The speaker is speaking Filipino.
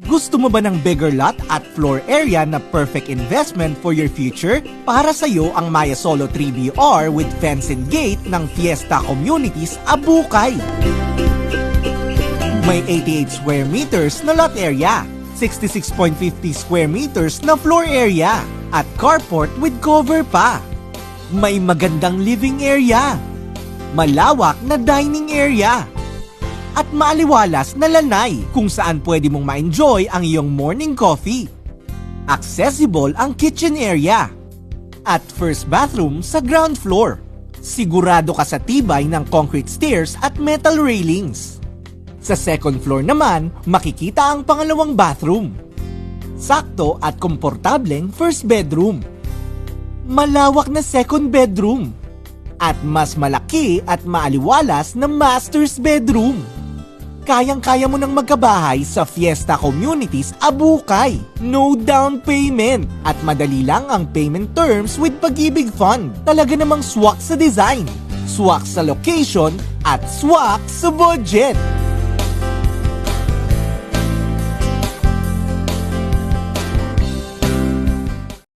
Gusto mo ba ng bigger lot at floor area na perfect investment for your future? Para sa iyo ang Maya Solo 3BR with fence and gate ng Fiesta Communities Abukay. May 88 square meters na lot area, 66.50 square meters na floor area, at carport with cover pa. May magandang living area, malawak na dining area, at maaliwalas na lanay kung saan pwede mong ma-enjoy ang iyong morning coffee. Accessible ang kitchen area at first bathroom sa ground floor. Sigurado ka sa tibay ng concrete stairs at metal railings. Sa second floor naman, makikita ang pangalawang bathroom. Sakto at komportableng first bedroom. Malawak na second bedroom. At mas malaki at maaliwalas na master's bedroom. Kayang-kaya mo nang magkabahay sa Fiesta Communities Abukay. No down payment at madali lang ang payment terms with Pag-ibig Fund. Talaga namang swak sa design, swak sa location at swak sa budget.